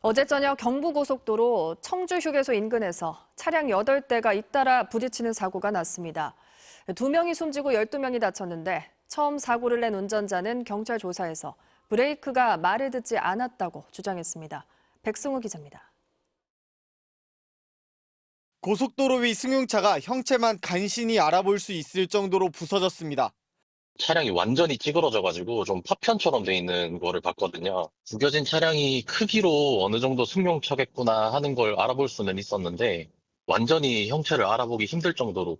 어제 저녁 경부고속도로 청주휴게소 인근에서 차량 8대가 잇따라 부딪히는 사고가 났습니다. 2명이 숨지고 12명이 다쳤는데 처음 사고를 낸 운전자는 경찰 조사에서 브레이크가 말을 듣지 않았다고 주장했습니다. 백승우 기자입니다. 고속도로 위 승용차가 형체만 간신히 알아볼 수 있을 정도로 부서졌습니다. 차량이 완전히 찌그러져가지고 좀 파편처럼 돼 있는 거를 봤거든요. 구겨진 차량이 크기로 어느 정도 승용차겠구나 하는 걸 알아볼 수는 있었는데 완전히 형체를 알아보기 힘들 정도로.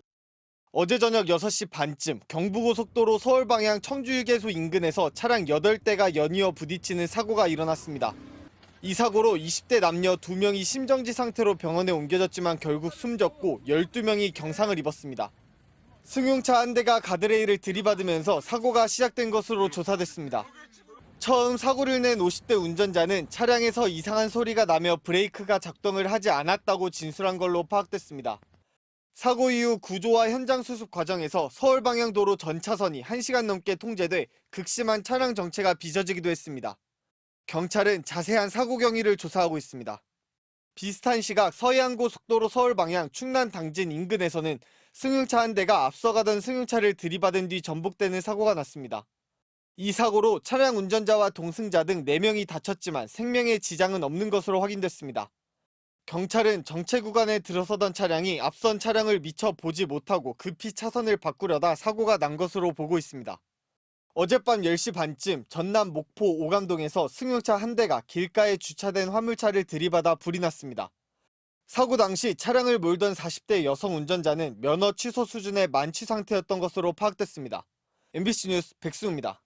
어제 저녁 6시 반쯤 경부고속도로 서울 방향 청주휴게소 인근에서 차량 8대가 연이어 부딪히는 사고가 일어났습니다. 이 사고로 20대 남녀 2명이 심정지 상태로 병원에 옮겨졌지만 결국 숨졌고 12명이 경상을 입었습니다. 승용차 한 대가 가드레일을 들이받으면서 사고가 시작된 것으로 조사됐습니다. 처음 사고를 낸 50대 운전자는 차량에서 이상한 소리가 나며 브레이크가 작동을 하지 않았다고 진술한 걸로 파악됐습니다. 사고 이후 구조와 현장 수습 과정에서 서울 방향 도로 전 차선이 1시간 넘게 통제돼 극심한 차량 정체가 빚어지기도 했습니다. 경찰은 자세한 사고 경위를 조사하고 있습니다. 비슷한 시각 서해안고속도로 서울 방향 충남 당진 인근에서는 승용차 한 대가 앞서가던 승용차를 들이받은 뒤 전복되는 사고가 났습니다. 이 사고로 차량 운전자와 동승자 등 4명이 다쳤지만 생명에 지장은 없는 것으로 확인됐습니다. 경찰은 정체 구간에 들어서던 차량이 앞선 차량을 미처 보지 못하고 급히 차선을 바꾸려다 사고가 난 것으로 보고 있습니다. 어젯밤 10시 반쯤 전남 목포 오감동에서 승용차 한 대가 길가에 주차된 화물차를 들이받아 불이 났습니다. 사고 당시 차량을 몰던 40대 여성 운전자는 면허 취소 수준의 만취 상태였던 것으로 파악됐습니다. MBC 뉴스 백승우입니다.